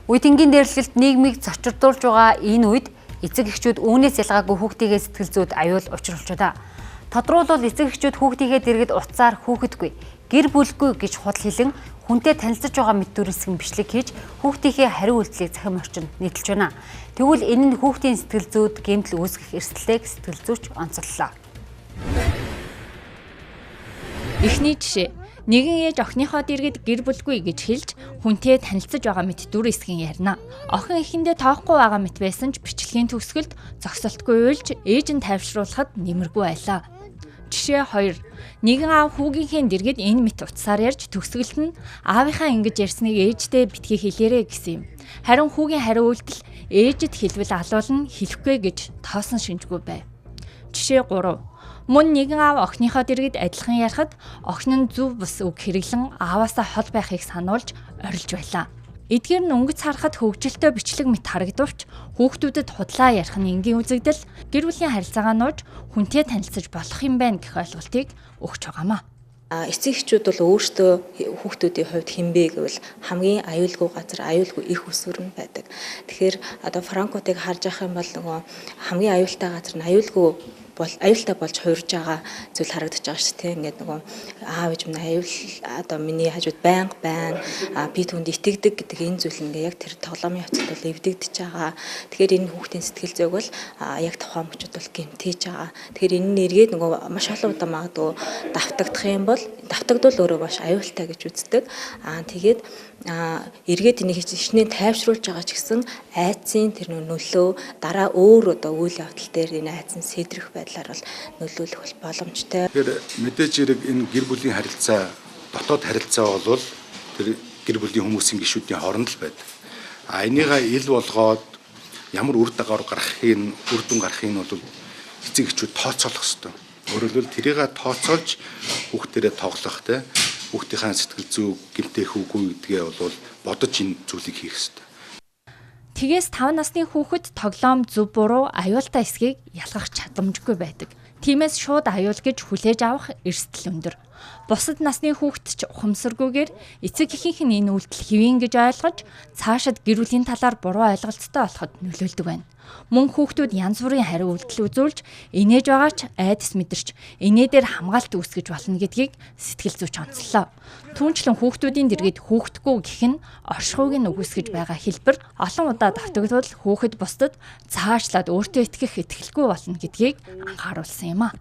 Үеийнгийн дээрлэлд нийгмийг зочирдуулж байгаа энэ үед эцэг эхчүүд үүнээс ялгаагүй хүүхдийнхээ сэтгэл зүйд аюул учруулж байна. Тодруулбал эцэг эхчүүд хүүхдийнхээ дэргэд утсаар хүүхэдгүй, гэр бүлгүй гэж худал хэлэн хүнтэй танилцж байгаа мэт дүрсгэн бичлэг хийж хүүхдийнхээ хариу үйлдэлийг захин орчинд нийтэлж байна. Тэгвэл энэ нь хүүхдийн сэтгэл зүйд гэмтэл үүсгэх эрсдэлийг сэтгэл зүйч онцоллоо. Эхний жишээ. Нэгэн ээж охиныхоо дэргэд гэр бүлгүй гэж хэлж хүнтэй танилцж байгаа мэт дүр эсгэн ярина. Охин эхэндээ тоохгүй байгаа мэт байсан ч бичлэгийн төгсгөлд зогсолтгүй уйлж ээж нь тайвшруулахад нэмэргүй байлаа. Жишээ 2. Нэгэн аав хүүгийнхээ дэргэд энэ мэт утсаар ярьж төгсгөлд нь аавынхаа ингэж ярьсныг ээждээ битгий хэлээрэй гэсэн юм. Харин хүүгийн хариу үйлдэл ээжэд хэлбэл алуулна хэлэхгүй гэж тоосон шинжгүй байв. Жишээ 3. Мөн нэгэн аав охиныхоо дэргэд адилхан ярихад охин нь зөв бус үг хэрэглэн ааваасаа хол байхыг сануулж орилж байлаа. Эдгээр нь өнгөц харахад хөвгөлтэй бичлэг мэт харагдвч хүүхдүүдэд худлаа ярих нь энгийн үзэгдэл гэр бүлийн харилцаагаа нууж хүнтэй танилцж болох юм байна гэх ойлголтыг өгч байгаамаа. Эцэг эхчүүд бол өөрсдөө хүүхдүүдийн хувьд хинбэ гэвэл хамгийн аюулгүй газар, аюулгүй их усүр нь байдаг. Тэгэхээр одоо Франкуудыг харж явах юм бол нөгөө хамгийн аюултай газар нь аюултай болж хуурж байгаа зүйл харагдаж байгаа шүү дээ. Ингээд нөгөө аав ээж минь аюул одоо миний хажууд байнга байна. Би түүнд итгэдэг гэдэг энэ зүйл ингээ яг тэр тоглоомын явцад бол эвдэгдэж байгаа. Тэгэхээр энэ хүүхдийн сэтгэл зүйг бол яг тухайн мөчөд бол гэмтээж байгаа. Тэгэхээр энэ нэргээд нөгөө маш олон удаа магадгүй давтагдах юм бол давтагдвал өөрөө маш аюултай гэж үздэг. Тэгээд эргээд энийг хичнээн тайвшруулж байгаа ч гэсэн айцын тэр нөлөө дараа өөр одоо үйл явдал дээр энэ айц нь сэдрэх байдлаар бол нөлөөлөх боломжтой. Тэгэхээр мэдээж хэрэг энэ гэр бүлийн харилцаа, дотоод харилцаа бол тэр гэр бүлийн хүмүүсийн гишүүдийн хооронд л байдаг. Энийгээ ил болгоод ямар үр дагавар үр дүн гарахыг нь бол эцэг эхчүүд тооцоолох хэрэгтэй. Өөрөөр хэлбэл тэрийг тооцоолж хүүхдэрээ тоглох те хүүхдийнхээ сэтгэл зүй гэмтэх үгүй гэдгээ бол бодож энэ зүйлийг хийх хэрэгтэй. Тэгээс 5 насны хүүхэд тоглоом зөв буруу аюултай эсхийг ялгах чадамжгүй байдаг. Тиймээс шууд аюул гэж хүлээж авах эрсдэл өндөр. Бусад насны хүүхэд ч ухамсаргүйгээр эцэг эхийнх нь энэ үйлдэл хэвэн гэж ойлгож цаашид гэр бүлийн талаар буруу ойлголттой болоход нөлөөлдөг байна. Мөн хүүхдүүд янз бүрийн хариу үйлдэл үзүүлж инээж байгаа ч айдас мэдэрч инээдээр хамгаалт үүсгэж болно гэдгийг сэтгэл зүйч онцлоо. Түүнчлэн хүүхдүүдийн дэргэд хүүхдгүй гэх нь оршихуйг нь үгүйсгэж байгаа хэлбэр олон удаа давтагдвал хүүхэд бусдад цаашлаад өөртөө итгэх итгэлгүй болно гэдгийг анхааруулсан юм а.